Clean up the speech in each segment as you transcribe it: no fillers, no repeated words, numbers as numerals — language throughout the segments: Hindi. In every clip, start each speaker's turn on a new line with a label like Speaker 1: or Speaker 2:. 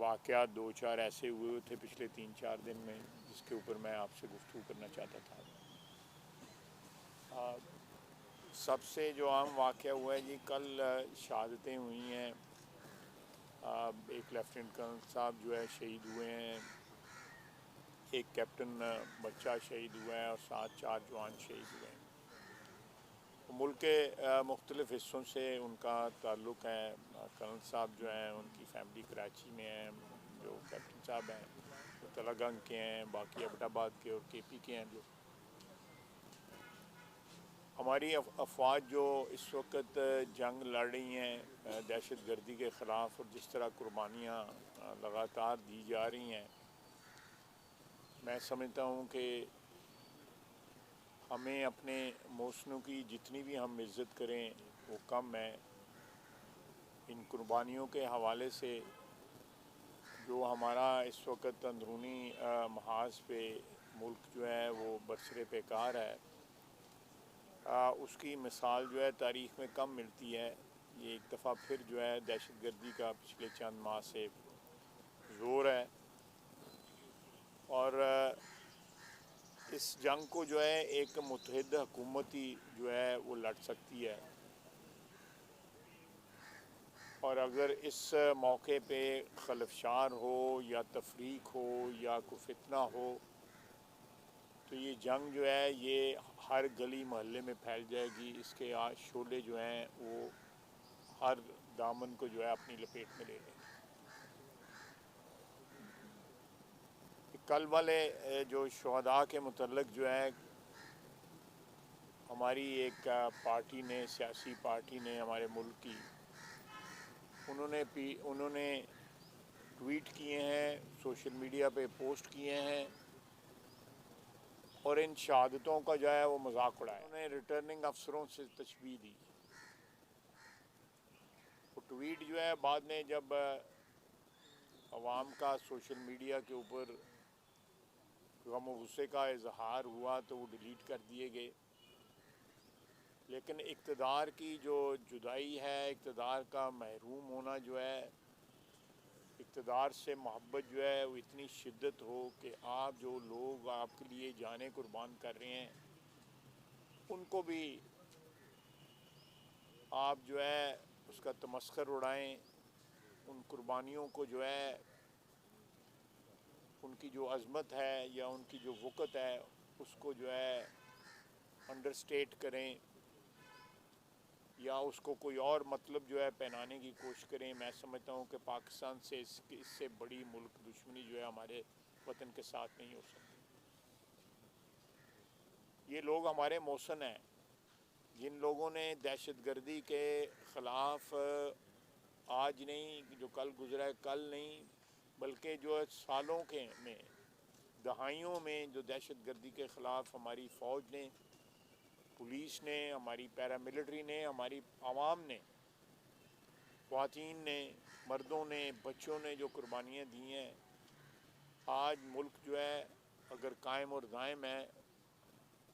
Speaker 1: वाक़यात दो चार ऐसे हुए थे पिछले 3-4 दिन में जिसके ऊपर मैं आपसे गुफ्तगू करना चाहता था। सबसे जो आम वाक़या हुआ है जी, कल शहादतें हुई हैं। एक लेफ्टिनेंट कर्नल साहब जो है शहीद हुए हैं, एक कैप्टन बच्चा शहीद हुआ है और 7-4 जवान शहीद हुए हैं। तो मुल्क के मुख्तलिफ़ हिस्सों से उनका ताल्लुक़ है। कर्नल साहब जो हैं उनकी फ़ैमिली कराची में है, जो कैप्टन साहब हैं वो तलागंग के हैं, बाकी एबटाबाद के और केपी के हैं लोग। हमारी अफवाज जो इस वक्त जंग लड़ रही हैं दहशत गर्दी के ख़िलाफ़, और जिस तरह कुर्बानियाँ लगातार दी जा रही हैं, मैं समझता हूँ कि हमें अपने मौसनों की जितनी भी हम इज़्ज़त करें वो कम है। इन कुर्बानियों के हवाले से जो हमारा इस वक्त अंदरूनी महाज पे मुल्क जो है वो बरसरे पेकार है, उसकी मिसाल जो है तारीख़ में कम मिलती है। ये एक दफ़ा फिर जो है दहशत गर्दी का पिछले चंद माह से ज़ोर है, और इस जंग को जो है एक मुत्तहिद हुकूमत ही जो है वो लड़ सकती है। और अगर इस मौके पे खलफशार हो या तफरीक हो या कोई फितना हो तो ये जंग जो है ये हर गली मोहल्ले में फैल जाएगी। इसके शोले जो हैं वो हर दामन को जो है अपनी लपेट में ले लेंगे। कल वाले जो शहदा के मुतल्लिक़ जो है हमारी एक पार्टी ने, सियासी पार्टी ने हमारे मुल्क की, उन्होंने ट्वीट किए हैं, सोशल मीडिया पे पोस्ट किए हैं और इन शहादतों का जो है वो मजाक उड़ाया। उन्होंने रिटर्निंग अफसरों से तशबीह दी। वो ट्वीट जो है बाद में जब अवाम का सोशल मीडिया के ऊपर गम और गुस्से का इजहार हुआ तो वो डिलीट कर दिए गए। लेकिन इक़्तिदार की जो जुदाई है, इक़्तिदार का महरूम होना जो है, इक़्तिदार से मोहब्बत जो है वो इतनी शिद्दत हो कि आप जो लोग आपके लिए जाने कुर्बान कर रहे हैं उनको भी आप जो है उसका तमस्खुर उड़ाएं। उन कुर्बानियों को जो है, उनकी जो अज़मत है या उनकी जो वक़्त है उसको जो है अंडरस्टेट करें या उसको कोई और मतलब जो है पहनाने की कोशिश करें। मैं समझता हूँ कि पाकिस्तान से इससे बड़ी मुल्क दुश्मनी जो है हमारे वतन के साथ नहीं हो सकती। ये लोग हमारे मौसन हैं। जिन लोगों ने दहशत गर्दी के ख़िलाफ़ आज नहीं, जो कल गुजरा है, कल नहीं बल्कि जो सालों के में, दहाइयों में जो दहशत गर्दी के ख़िलाफ़ हमारी फ़ौज ने, पुलिस ने, हमारी पैरामिलिट्री ने, हमारी आवाम ने, ख़वातीन ने, मर्दों ने, बच्चों ने जो कुर्बानियाँ दी हैं, आज मुल्क जो है अगर कायम और दायम है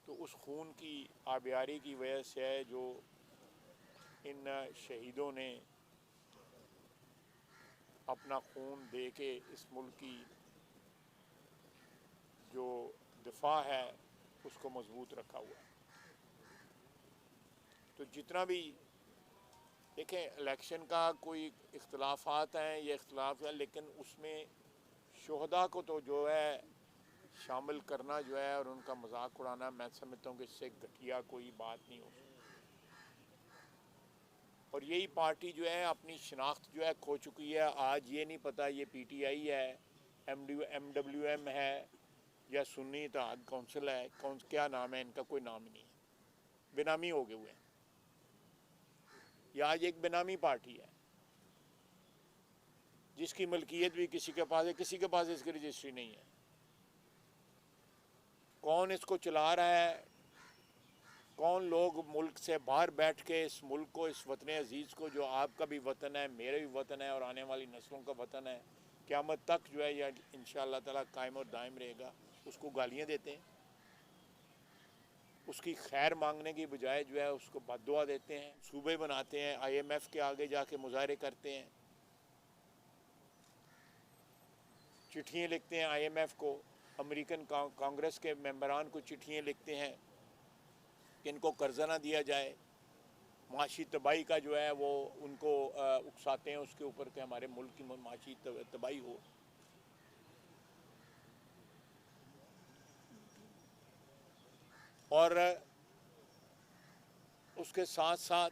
Speaker 1: तो उस खून की आबियारी की वजह से है जो इन शहीदों ने अपना खून दे के इस मुल्क की जो दिफा है उसको मजबूत रखा हुआ है। तो जितना भी देखें, इलेक्शन का कोई इख्तलाफात हैं, ये इख्तलाफ है, लेकिन उसमें शोहदा को तो जो है शामिल करना जो है और उनका मजाक उड़ाना, मैं समझता हूँ कि इससे घटिया कोई बात नहीं हो सकती। और यही पार्टी जो है अपनी शनाख्त जो है खो चुकी है। आज ये नहीं पता ये PTI है, MWM है या सुन्नी इत्तेहाद कौंसिल है, क्या नाम है इनका, कोई नाम ही नहीं है, बेनामी हो गए हुए हैं। यह आज एक बेनामी पार्टी है जिसकी मलकियत भी किसी के पास है, किसी के पास इसकी रजिस्ट्री नहीं है। कौन इसको चला रहा है, कौन लोग मुल्क से बाहर बैठ के इस मुल्क को, इस वतन अजीज़ को, जो आपका भी वतन है, मेरा भी वतन है और आने वाली नस्लों का वतन है, क़यामत तक जो है यह इंशाअल्लाह ताला कायम और दायम रहेगा, उसको गालियाँ देते हैं, उसकी खैर मांगने की बजाय जो है उसको बद्दुआ देते हैं, सूबे बनाते हैं, IMF के आगे जाके मुजाहरे करते हैं। चिट्ठियाँ लिखते हैं IMF को, अमेरिकन कांग्रेस के मेंबरान को चिट्ठियाँ लिखते हैं कि इनको कर्जा ना दिया जाए, माशी तबाही का जो है वो उनको उकसाते हैं उसके ऊपर कि हमारे मुल्क की माशी तबाही हो। और उसके साथ साथ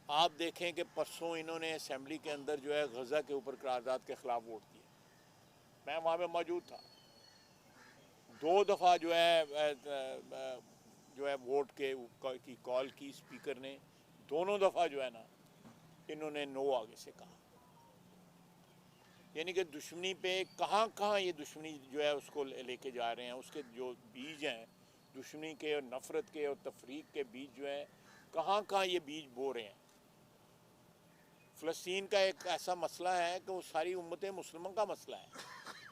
Speaker 1: आप देखें कि परसों इन्होंने असेंबली के अंदर जो है गज़ा के ऊपर करारदाद के ख़िलाफ़ वोट दिया। मैं वहाँ पे मौजूद था। 2 दफ़ा जो है वोट की कॉल की स्पीकर ने, दोनों दफ़ा जो है ना इन्होंने नो आगे से कहा। यानी कि दुश्मनी पे कहाँ कहाँ ये दुश्मनी जो है उसको लेके जा रहे हैं, उसके जो बीज हैं दुश्मनी के और नफ़रत के और तफरीक के बीज जो हैं कहाँ कहाँ ये बीज बो रहे हैं। फ़लस्तीन का एक ऐसा मसला है कि वो सारी उम्मत मुस्लिमों का मसला है,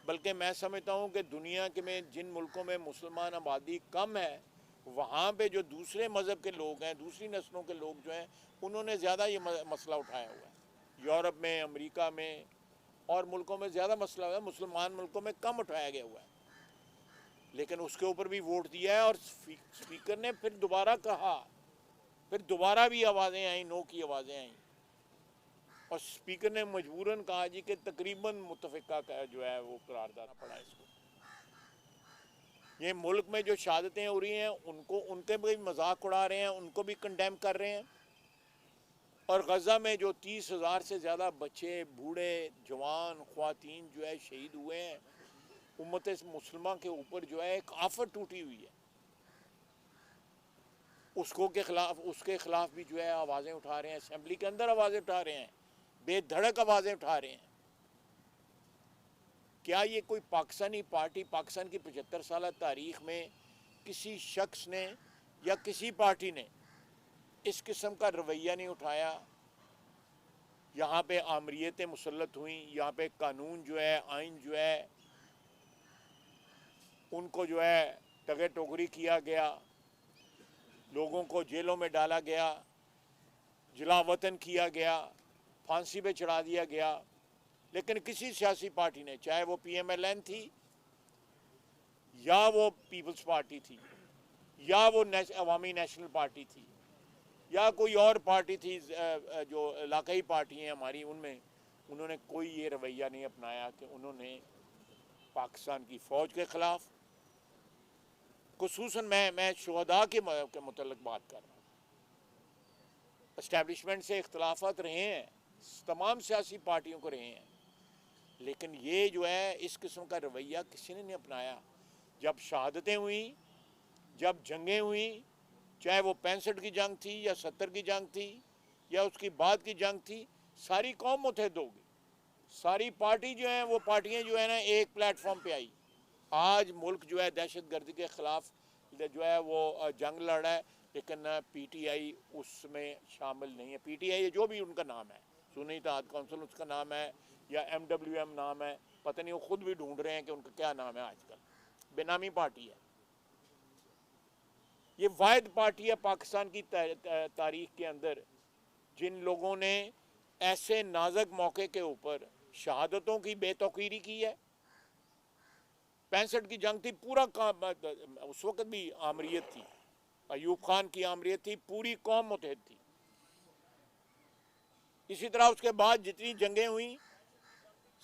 Speaker 1: बल्कि मैं समझता हूँ कि दुनिया के में जिन मुल्कों में मुसलमान आबादी कम है वहाँ पे जो दूसरे मज़हब के लोग हैं, दूसरी नस्लों के लोग जो हैं, उन्होंने ज़्यादा ये मसला उठाया हुआ है। यूरोप में, अमेरिका में और मुल्कों में ज़्यादा मसला हुआ है, मुसलमान मुल्कों में कम उठाया गया हुआ है। लेकिन उसके ऊपर भी वोट दिया है और स्पीकर ने फिर दोबारा कहा, फिर दोबारा भी आवाज़ें आईं, नो की आवाज़ें आईं और स्पीकर ने मजबूरन कहा जी कि तकरीबन मुतफ़िका का जो है वो करारदाद पड़ा इसको। ये मुल्क में जो शहादतें हो रही हैं उनके भी मजाक उड़ा रहे हैं, उनको भी कंडेम कर रहे हैं। और गज़ा में जो 30,000 से ज़्यादा बच्चे, बूढ़े, जवान, ख़वातीन जो है शहीद हुए हैं, उम्मत मुसलमान के ऊपर जो है एक आफत टूटी हुई है। उसके खिलाफ भी जो है आवाज़ें उठा रहे हैं, असेंबली के अंदर आवाज़ें उठा रहे हैं, बेधड़क आवाज़ें उठा रहे हैं। क्या ये कोई पाकिस्तानी पार्टी, पाकिस्तान की 75 साल तारीख़ में किसी शख्स ने या किसी पार्टी ने इस किस्म का रवैया नहीं उठाया? यहाँ पे आमरीतें मुसल्लत हुई, यहाँ पे कानून जो है, आइन जो है, उनको जो है टगे टोकरी किया गया, लोगों को जेलों में डाला गया, जिला वतन किया गया, फांसी पे चढ़ा दिया गया। लेकिन किसी सियासी पार्टी ने, चाहे वो PMLN थी या वो पीपल्स पार्टी थी या वो अवामी नेशनल पार्टी थी या कोई और पार्टी थी जो इलाकाई पार्टी हैं हमारी, उनमें उन्होंने कोई ये रवैया नहीं अपनाया कि उन्होंने पाकिस्तान की फ़ौज के ख़िलाफ़, खुसूसन मैं शुहदा के मुतल्लिक़ बात कर रहा हूँ। इस्टेब्लिशमेंट से इख्तलाफात रहे हैं, तमाम सियासी पार्टियों को रहे हैं, लेकिन ये जो है इस किस्म का रवैया किसी ने नहीं अपनाया। जब शहादतें हुई, जब जंगें हुई, चाहे वो 65 की जंग थी या 70 की जंग थी या उसकी बाद की जंग थी, सारी कौम मुत्तहिद होगी, सारी पार्टी जो है वो पार्टियां जो है ना एक प्लेटफॉर्म पे आई। आज मुल्क जो है दहशत गर्दी के ख़िलाफ़ जो है वो जंग लड़ रहा है, लेकिन PTI उसमें शामिल नहीं है। PTI जो भी उनका नाम है, सुन्नी इत्तेहाद कौंसिल उसका नाम है या MWM नाम है, पता नहीं, वो ख़ुद भी ढूंढ रहे हैं कि उनका क्या नाम है। आजकल बेनामी पार्टी है। ये वाहिद पार्टी है पाकिस्तान की तारीख़ के अंदर जिन लोगों ने ऐसे नाजुक मौके के ऊपर शहादतों की बेतौकीरी की है। 65 की जंग थी, पूरा उस वक़्त भी आमरीत थी, अयूब खान की आमरीत थी, पूरी कौम मुत्तहिद थी। इसी तरह उसके बाद जितनी जंगें हुई,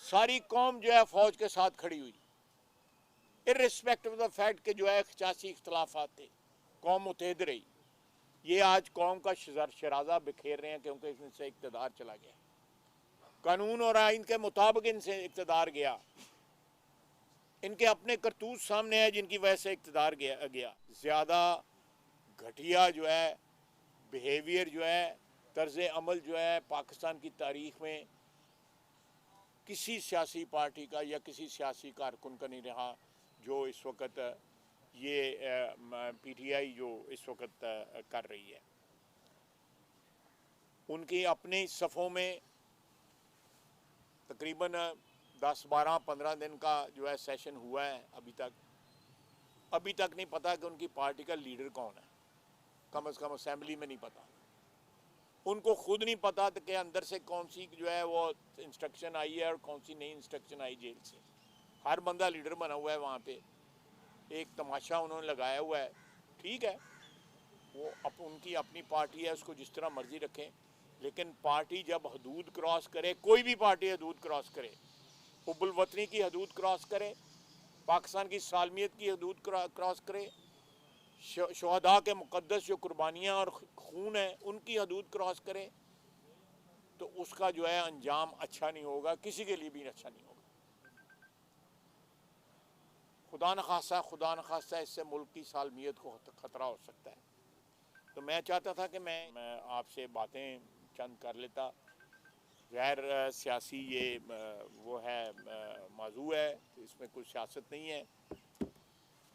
Speaker 1: सारी कौम जो है फ़ौज के साथ खड़ी हुई, इर्रिस्पेक्टिव ऑफ द फैक्ट के जो है 85 इख्तलाफात थे, कौम मुत्तहिद रही। ये आज कौम का शराजा बिखेर रहे हैं क्योंकि इनसे इक़्तिदार चला गया, कानून और आइन के मुताबिक इनसे इक़्तिदार गया, इनके अपने करतूत सामने है जिनकी वजह से इक़्तिदार गया। ज़्यादा घटिया जो है बिहेवियर जो है, तर्ज़ अमल जो है पाकिस्तान की तारीख़ में किसी सियासी पार्टी का या किसी सियासी कारकुन का नहीं रहा, जो इस वक्त ये PTI जो इस वक्त कर रही है। उनकी अपने सफ़ों में तकरीबन 10, 12, 15 दिन का जो है सेशन हुआ है। अभी तक नहीं पता कि उनकी पार्टी का लीडर कौन है, कम से कम असेंबली में नहीं पता। उनको खुद नहीं पता कि अंदर से कौन सी जो है वो इंस्ट्रक्शन आई है और कौन सी नई इंस्ट्रक्शन आई जेल से। हर बंदा लीडर बना हुआ है वहाँ पे, एक तमाशा उन्होंने लगाया हुआ है। ठीक है, वो उनकी अपनी पार्टी है, उसको जिस तरह मर्जी रखें, लेकिन पार्टी जब हदूद क्रॉस करे, कोई भी पार्टी हदूद क्रॉस करे, हुब्बुल वतनी की हदूद क्रॉस करे, पाकिस्तान की सालमियत की हदूद क्रॉस करे, शहदा के मुक़द्दस जो कुर्बानियाँ और खून है उनकी हदूद क्रॉस करे, तो उसका जो है अंजाम अच्छा नहीं होगा, किसी के लिए भी अच्छा नहीं होगा। खुदा न खास्ता इससे मुल्क की सालमियत को ख़तरा हो सकता है। तो मैं चाहता था कि मैं आपसे बातें चंद कर लेता। गैर सियासी ये वो है मौजू है, तो इसमें कोई सियासत नहीं है।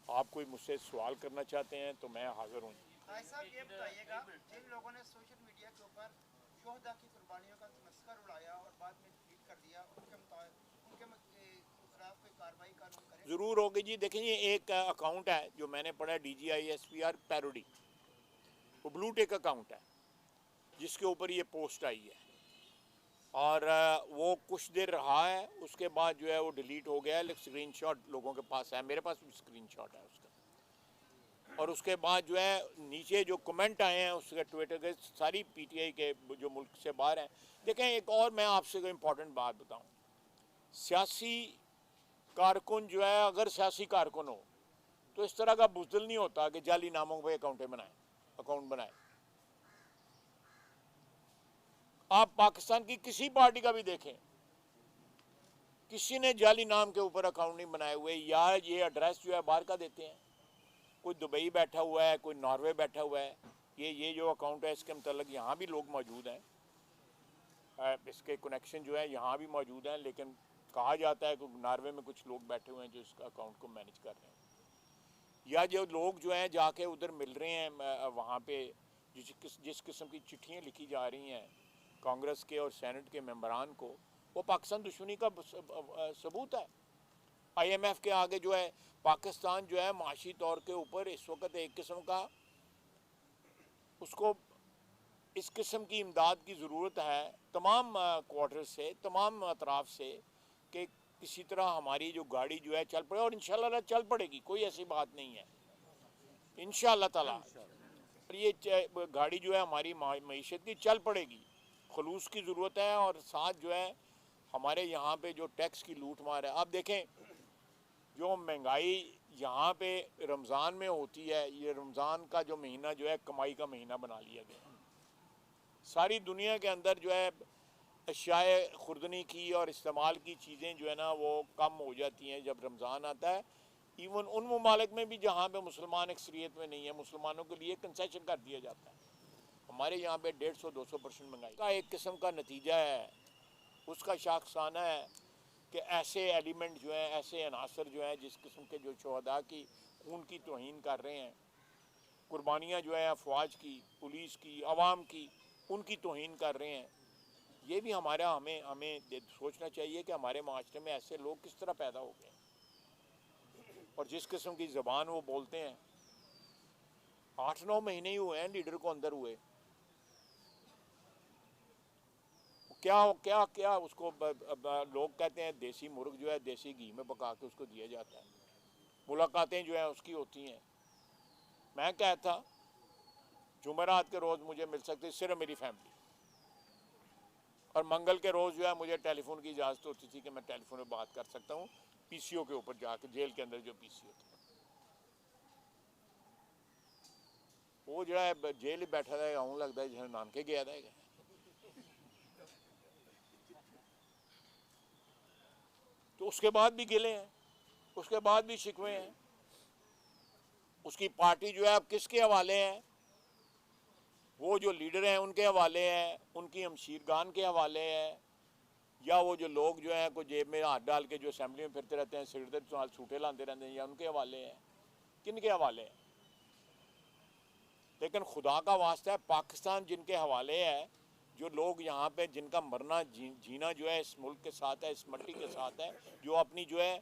Speaker 1: आप कोई मुझसे सवाल करना चाहते हैं तो मैं हाज़िर हूँ।
Speaker 2: साहब ये बताइएगा, जिन लोगों ने सोशल मीडिया के ऊपर शोहदा की कुर्बानियों का तमस्कर उड़ाया और बाद में ट्वीट कर दिया, उनके खिलाफ कोई कार्रवाई कानून करे?
Speaker 1: ज़रूर होगी जी। देखें, ये एक अकाउंट है जो मैंने पढ़ा, DGISPR पैरोडी, वो ब्लू टिक अकाउंट है जिसके ऊपर ये पोस्ट आई है, और वो कुछ देर रहा है, उसके बाद जो है वो डिलीट हो गया है। लेकिन स्क्रीनशॉट लोगों के पास है, मेरे पास भी स्क्रीनशॉट है उसका। और उसके बाद जो है नीचे जो कमेंट आए हैं उसके ट्विटर के, सारी PTI के जो मुल्क से बाहर हैं। देखें, एक और मैं आपसे कोई इम्पोर्टेंट बात बताऊं, सियासी कारकुन जो है, अगर सियासी कारकुन हो तो इस तरह का बुज़दिल नहीं होता कि जाली नामों पे अकाउंट बनाए। आप पाकिस्तान की किसी पार्टी का भी देखें, किसी ने जाली नाम के ऊपर अकाउंट नहीं बनाए हुए, या ये एड्रेस जो है बाहर का देते हैं। कोई दुबई बैठा हुआ है, कोई नॉर्वे बैठा हुआ है। ये जो अकाउंट है इसके मतलब यहाँ भी लोग मौजूद हैं, इसके कनेक्शन जो है यहाँ भी मौजूद हैं, लेकिन कहा जाता है कि नॉर्वे में कुछ लोग बैठे हुए हैं जो इस अकाउंट को मैनेज कर रहे हैं। या जो लोग जो हैं जाके उधर मिल रहे हैं वहाँ पे, जिस किस्म की चिट्ठियाँ लिखी जा रही हैं कांग्रेस के और सेनेट के मेंबरान को, वो पाकिस्तान दुश्मनी का सबूत है। IMF के आगे जो है पाकिस्तान जो है माशी तौर के ऊपर इस वक्त एक किस्म का, उसको इस किस्म की इमदाद की ज़रूरत है तमाम क्वार्टर से, तमाम अतराफ से, कि किसी तरह हमारी जो गाड़ी जो है चल पड़े, और इंशाल्लाह चल पड़ेगी, कोई ऐसी बात नहीं है इंशाल्लाह ताला। और ये गाड़ी जो है हमारी मईशत की चल पड़ेगी, खलूस की ज़रूरत है। और साथ जो है हमारे यहाँ पे जो टैक्स की लूट मार है, आप देखें जो महंगाई यहाँ पे रमज़ान में होती है, ये रमज़ान का जो महीना जो है कमाई का महीना बना लिया गया। सारी दुनिया के अंदर जो है अशियाए खुर्दनी की और इस्तेमाल की चीज़ें जो है ना वो कम हो जाती हैं जब रमज़ान आता है। इवन उन ममालिक में भी जहाँ पे मुसलमान अक्सरियत में नहीं है, मुसलमानों के लिए कंसेशन कर दिया जाता है। हमारे यहाँ पे 150-200% महंगाई का एक किस्म का नतीजा है, उसका शाखसाना है कि ऐसे एलिमेंट जो हैं, ऐसे अनासर जो हैं जिस किस्म के जो शहदा की खून की तौहीन कर रहे हैं, कुर्बानियाँ जो है अफवाज की, पुलिस की, आवाम की, उनकी तौहीन कर रहे हैं। ये भी हमें सोचना चाहिए कि हमारे माशरे में ऐसे लोग किस तरह पैदा हो गए, और जिस किस्म की ज़बान वो बोलते हैं। 8-9 महीने ही हुए हैं लीडर को अंदर हुए, क्या क्या क्या उसको लोग कहते हैं देसी मुर्ग जो है देसी घी में पका के उसको दिया जाता है। मुलाकातें जो है उसकी होती हैं। मैं कहता जुमेरात के रोज़ मुझे मिल सकती सिर्फ मेरी फैमिली, और मंगल के रोज़ जो है मुझे टेलीफोन की इजाज़त होती थी कि मैं टेलीफोन में बात कर सकता हूँ PCO के ऊपर जाकर, जेल के अंदर जो PCO था वो जो है जेल ही बैठा था, आऊँ लगता है जैसे नानके गया था। तो उसके बाद भी गिले हैं, उसके बाद भी शिकवे हैं। उसकी पार्टी जो है अब किसके हवाले है? वो जो लीडर हैं उनके हवाले है, उनकी हमशीरगान के हवाले है, या वो जो लोग जो हैं कोई जेब में हाथ डाल के जो असेंबली में फिरते रहते हैं, सिगरेट सूटे लाते रहते हैं, या उनके हवाले हैं? किन के हवाले हैं? लेकिन खुदा का वास्ता है, पाकिस्तान जिनके हवाले है, जो लोग यहाँ पे जिनका मरना जीना जो है इस मुल्क के साथ है, इस मट्टी के साथ है, जो अपनी जो है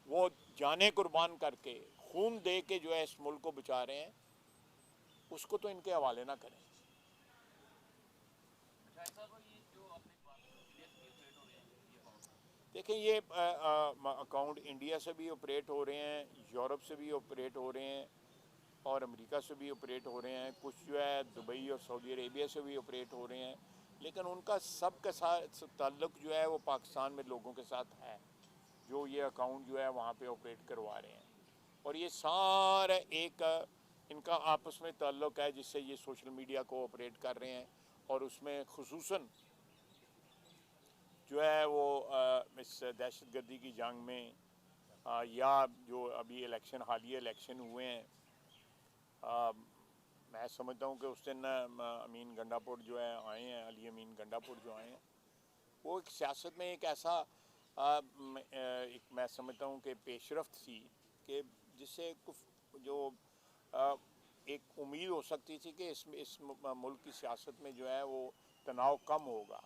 Speaker 1: वो जाने कुर्बान करके खून दे के जो है इस मुल्क को बचा रहे हैं, उसको तो इनके हवाले ना करें। देखें ये अकाउंट इंडिया से भी ऑपरेट हो रहे हैं, यूरोप से भी ऑपरेट हो रहे हैं और अमेरिका से भी ऑपरेट हो रहे हैं, कुछ जो है दुबई और सऊदी अरेबिया से भी ऑपरेट हो रहे हैं, लेकिन उनका सब के साथ ताल्लुक़ जो है वो पाकिस्तान में लोगों के साथ है जो ये अकाउंट जो है वहाँ पे ऑपरेट करवा रहे हैं। और ये सारा एक इनका आपस में ताल्लुक़ है जिससे ये सोशल मीडिया को ऑपरेट कर रहे हैं। और उसमें खुसूसन जो है वो इस दहशतगर्दी की जंग में या जो अभी इलेक्शन हालिया इलेक्शन हुए हैं, मैं समझता हूँ कि उस दिन अमीन गंडापुर जो है आए हैं, अली अमीन गंडापुर जो आए हैं, वो एक सियासत में एक ऐसा एक मैं समझता हूँ कि पेशरफ्त थी कि जिससे कुछ जो एक उम्मीद हो सकती थी कि इस मुल्क की सियासत में जो है वो तनाव कम होगा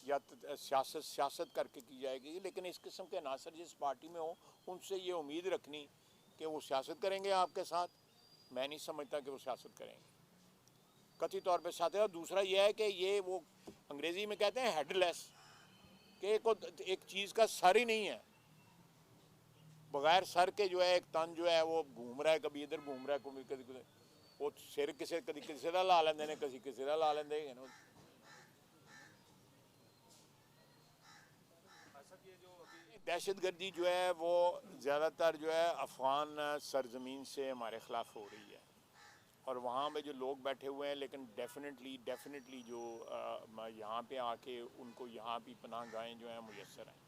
Speaker 1: या सियासत करके की जाएगी। लेकिन इस किस्म के अनासर जिस पार्टी में हो उनसे ये उम्मीद रखनी कि वो सियासत करेंगे आपके साथ, मैं नहीं समझता कि वो सियासत करेंगे कथित तौर पे साथ है। और दूसरा ये है कि ये वो अंग्रेज़ी में कहते हैं हेडलेस, कि एक चीज़ का सर ही नहीं है, बगैर सर के जो है एक तन जो है वो घूम रहा है, कभी इधर घूम रहा है, कभी कभी वो सिर किसी का ला लेंदे ने, किसी का ला लेंदे हैं। दहशतगर्दी जो है वो ज़्यादातर जो है अफ़गान सरजमीन से हमारे ख़िलाफ़ हो रही है और वहाँ पे जो लोग बैठे हुए हैं, लेकिन डेफिनेटली जो यहाँ पे आके उनको यहाँ भी पनाह गाहें जो हैं मुयस्सर हैं।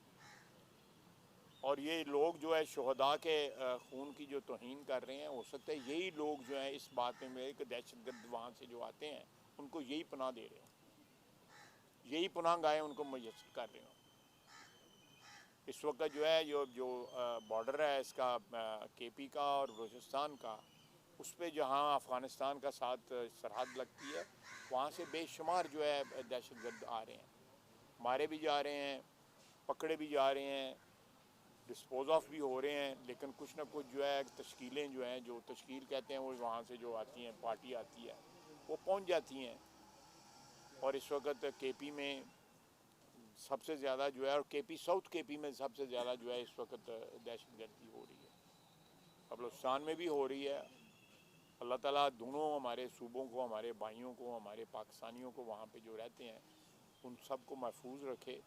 Speaker 1: और ये लोग जो है शहदा के खून की जो तौहीन कर रहे हैं, हो सकता है यही लोग जो हैं इस बात में कि दहशतगर्द वहाँ से जो आते हैं उनको यही पनाह दे रहे हैं, यही पनाह गाहें उनको मुयस्सर कर रहे हैं। इस वक्त जो है जो बॉर्डर है इसका केपी का और बलूचिस्तान का, उस पर जहाँ अफ़गानिस्तान का साथ सरहद लगती है, वहाँ से बेशुमार जो है दहशतगर्द आ रहे हैं, मारे भी जा रहे हैं, पकड़े भी जा रहे हैं, डिस्पोज ऑफ भी हो रहे हैं। लेकिन कुछ ना कुछ जो है तश्कीलें जो हैं, जो तश्कील कहते हैं, वो वहाँ से जो आती हैं, पार्टी आती है, वो पहुँच जाती हैं। और इस वक्त केपी में सबसे ज़्यादा जो है, और केपी साउथ केपी में सबसे ज़्यादा जो है इस वक्त दहशतगर्दी हो रही है, बलूचिस्तान में भी हो रही है। अल्लाह ताला दोनों हमारे सूबों को, हमारे भाइयों को, हमारे पाकिस्तानियों को वहाँ पे जो रहते हैं उन सब को महफूज रखे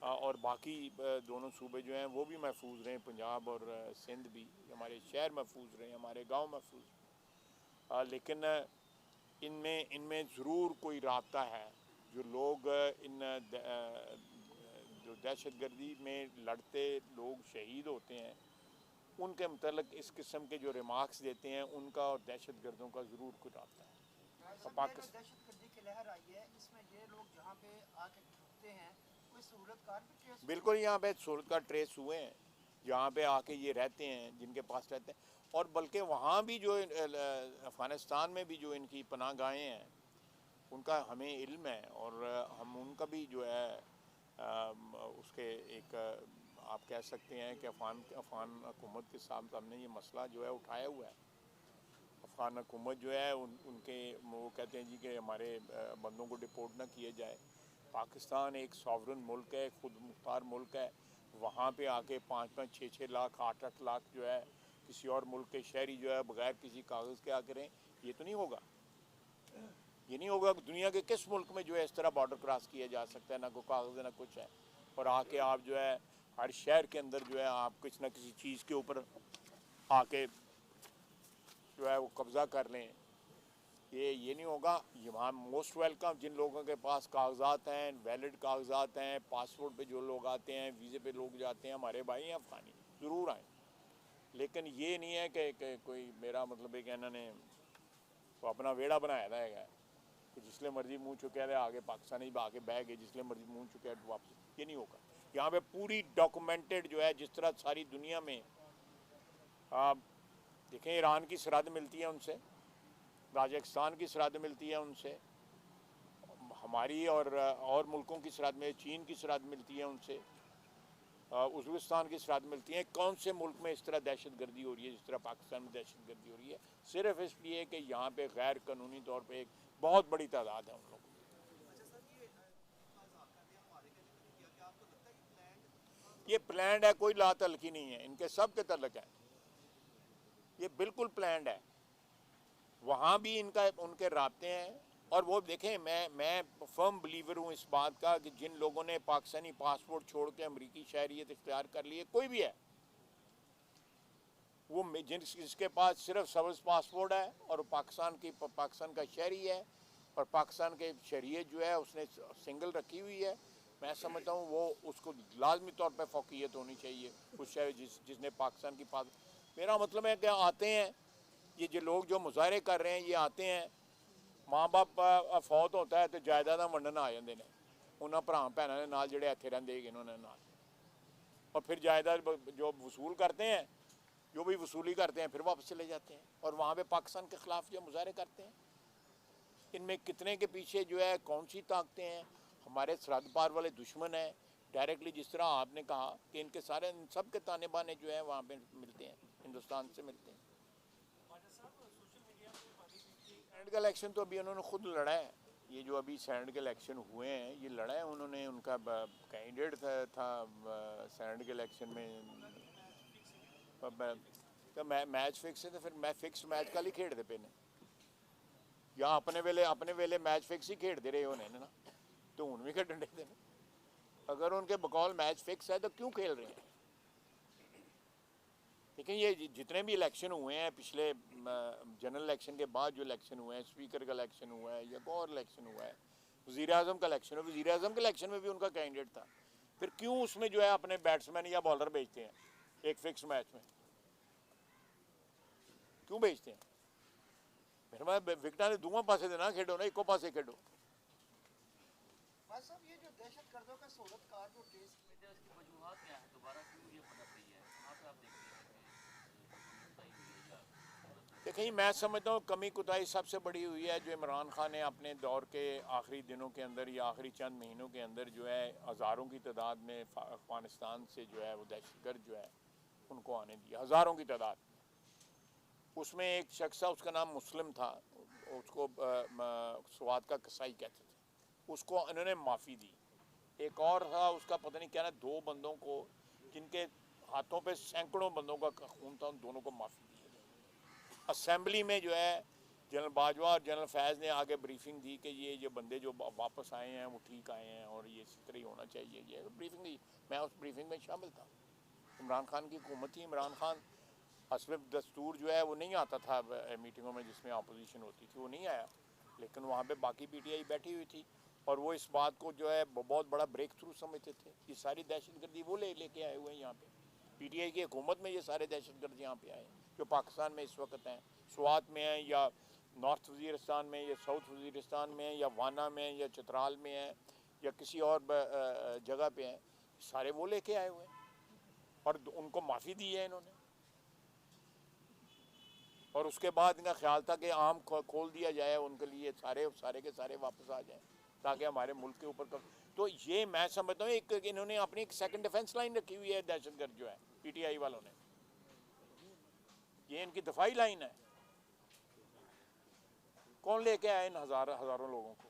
Speaker 1: और बाकी दोनों सूबे जो हैं वो भी महफूज रहें, पंजाब और सिंध भी, हमारे शहर महफूज रहें, हमारे गांव महफूज। लेकिन इनमें ज़रूर कोई राब्ता है। जो लोग जो दहशतगर्दी में लड़ते लोग शहीद होते हैं, उनके मतलब इस किस्म के जो रिमार्क्स देते हैं उनका और दहशतगर्दों का ज़रूर कोई राब्ता है।
Speaker 2: दहशतगर्दी की लहर आई है, इसमें ये लोग जहाँ पे आके छुपते हैं, कोई सहूलतकार भी ट्रेस?
Speaker 1: बिल्कुल, यहाँ पे सहूलतकार ट्रेस हुए हैं, जहाँ पे आके ये रहते हैं, जिनके पास रहते हैं। और बल्कि वहाँ भी जो अफ़गानिस्तान में भी जो इनकी पनाह गाहें हैं उनका हमें इल्म है और हम उनका भी जो है उसके एक आप कह सकते हैं कि अफ़गान हुकूमत के साथ हमने ये मसला जो है उठाया हुआ है। अफ़गान हुकूमत जो है उनके वो कहते हैं जी कि हमारे बंदों को डिपोर्ट ना किया जाए। पाकिस्तान एक सॉवरन मुल्क है, खुद मुख्तार मुल्क है, वहाँ पे आके 5-5, 6-6 लाख, 8-8 लाख जो है किसी और मुल्क के शहरी जो है बग़ैर किसी कागज़ के आ करें, ये तो नहीं होगा। ये नहीं होगा कि दुनिया के किस मुल्क में जो है इस तरह बॉर्डर क्रॉस किया जा सकता है, ना कोई कागज़ ना कुछ है, और आके आप जो है हर शहर के अंदर जो है आप किसी न किसी चीज़ के ऊपर आके जो है वो कब्ज़ा कर लें। ये नहीं होगा। यहाँ मोस्ट वेलकम जिन लोगों के पास कागजात हैं, वैलिड कागजात हैं, पासपोर्ट पे जो लोग आते हैं, वीज़े पे लोग जाते हैं, हमारे भाई हैं अफ़गानी, ज़रूर आएँ। लेकिन ये नहीं है कि कोई मेरा मतलब है कि इन्होंने तो अपना वेड़ा बनाया था है कि जिसले मर्जी मुँह चुके रहे आगे पाकिस्तानी आगे बह गए, जिसले मर्जी मुँह चुके वापस, ये नहीं होगा। यहाँ पे पूरी डॉक्यूमेंटेड जो है, जिस तरह सारी दुनिया में आप देखें, ईरान की सरहद मिलती है उनसे, ताजिकिस्तान की सरहद मिलती है उनसे, हमारी और मुल्कों की सरहद में, चीन की सरहद मिलती है उनसे, उज़्बेकिस्तान की सरहद मिलती है। कौन से मुल्क में इस तरह दहशतगर्दी हो रही है जिस तरह पाकिस्तान में दहशतगर्दी हो रही है? सिर्फ इसलिए कि यहाँ पे गैर कानूनी तौर पे एक बहुत बड़ी तादाद है उन लोगों की। ये प्लान्ड है, कोई ला तलकी नहीं है, इनके सब के तलक है, ये बिल्कुल प्लान्ड है। वहाँ भी इनका उनके राब्ते हैं। और वो देखें, मैं फर्म बिलीवर हूँ इस बात का कि जिन लोगों ने पाकिस्तानी पासपोर्ट छोड़ के अमरीकी शहरियत इख्तियार कर ली है, कोई भी है वो, जिसके पास सिर्फ सब्ज़ पासपोर्ट है और पाकिस्तान का शहरी है और पाकिस्तान के शहरियत जो है उसने सिंगल रखी हुई है, मैं समझता हूँ वो उसको लाजमी तौर पर फ़ौक़ियत होनी चाहिए उस शहर जिसने पाकिस्तान की मेरा मतलब है कि आते हैं ये जो लोग जो मुजाहरे कर रहे हैं, ये आते हैं, माँ बाप फौत होता है तो जायदादा वंडन आ जाते हैं उन्होंने भरा भैनों के नाल जिहड़े इत्थे रहिंदे इन्होंने नाल, और फिर जायदाद जो वसूल करते हैं, जो भी वसूली करते हैं, फिर वापस चले जाते हैं और वहाँ पे पाकिस्तान के ख़िलाफ़ जो मुजाहरे करते हैं, इनमें कितने के पीछे जो है कौन सी ताकतें हैं, हमारे सरहद पार वाले दुश्मन हैं डायरेक्टली, जिस तरह आपने कहा कि इनके सारे सब के ताने बाने जो है वहाँ पे मिलते हैं, हिंदुस्तान से मिलते हैं। सैंड का इलेक्शन तो अभी उन्होंने खुद लड़ा है, ये जो अभी सैंड के इलेक्शन हुए हैं ये लड़ा है उन्होंने, उनका कैंडिडेट था सैंड के इलेक्शन में। तो मैच फिक्स है तो फिर मैं फिक्स मैच कल ही खेड़ते पे ने, या अपने वेले मैच फिक्स ही खेड़ते रहे होने ना, तो हूँ भी खेडन दे। अगर उनके बकौल मैच फिक्स है तो क्यों खेल रहे हैं? लेकिन ये जितने भी इलेक्शन हुए हैं पिछले जनरल इलेक्शन के बाद जो इलेक्शन हुए हैं, स्पीकर का इलेक्शन हुआ है या कोई और इलेक्शन हुआ है, वज़ीर आज़म का इलेक्शन हुआ, वज़ीर आज़म के इलेक्शन में भी उनका कैंडिडेट था, फिर क्यों उसमें जो है अपने बैट्समैन या बॉलर भेजते हैं एक फिक्स मैच में, क्यों भेजते हैं? फिर मैं विकटा ने दूसरे पासे ना खेडो ना, एको पासे खेडो।
Speaker 2: बस अब ये जो दहशतगर्दों का सहूलतकार जो देश में उसकी वजूहात क्या है, दोबारा क्यों ये पनप रही है, वहाँ पे आप देखते हैं?
Speaker 1: देखिए, मैं समझता हूँ कमी कुताही सबसे बड़ी हुई है जो इमरान खान ने अपने दौर के आखिरी दिनों के अंदर या आखिरी चंद महीनों के अंदर जो है हज़ारों की तादाद में अफ़गानिस्तान से जो है वो दहशतगर्द जो है उनको आने दिया, हज़ारों की तादाद। उसमें एक शख्स था, उसका नाम मुस्लिम था, उसको स्वात का कसाई कहते थे, उसको इन्होंने माफ़ी दी। एक और था, उसका पता नहीं क्या ना, 2 बंदों को जिनके हाथों पे सैकड़ों बंदों का खून था, उन दोनों को माफ़ी दी। असेंबली में जो है जनरल बाजवा और जनरल फैज़ ने आगे ब्रीफिंग दी कि ये जो बंदे जो वापस आए हैं वो ठीक आए हैं और ये इसी तरह ही होना चाहिए, ये ब्रीफिंग दी। मैं उस ब्रीफिंग में शामिल था। इमरान खान की हुकूमत थी, इमरान खान हस्ब दस्तूर जो है वो नहीं आता था मीटिंगों में जिसमें अपोजिशन होती थी, वो नहीं आया, लेकिन वहाँ पे बाकी पीटीआई बैठी हुई थी और वो इस बात को जो है बहुत बड़ा ब्रेक थ्रू समझते थे। ये सारी दहशतगर्दी वो लेके आए हुए हैं यहाँ पे, पीटीआई की हुकूमत में ये सारे दहशतगर्द यहाँ पे आए जो पाकिस्तान में इस वक्त हैं, स्वात में हैं या नॉर्थ वज़ीरिस्तान में या साउथ वज़ीरिस्तान में या वाना में या चित्राल में हैं या किसी और जगह पे हैं, सारे वो लेके आए हुए हैं और उनको माफ़ी दी है इन्होंने। और उसके बाद इनका ख्याल था कि आम खोल दिया जाए उनके लिए, सारे के सारे वापस आ जाएं ताकि हमारे मुल्क के ऊपर तो ये मैं समझता हूँ एक इन्होंने अपनी एक सेकंड डिफेंस लाइन रखी हुई है दहशतगर्द जो है पीटीआई वालों ने, ये इनकी दफाई लाइन है। कौन लेके आए इन हज़ारों लोगों को?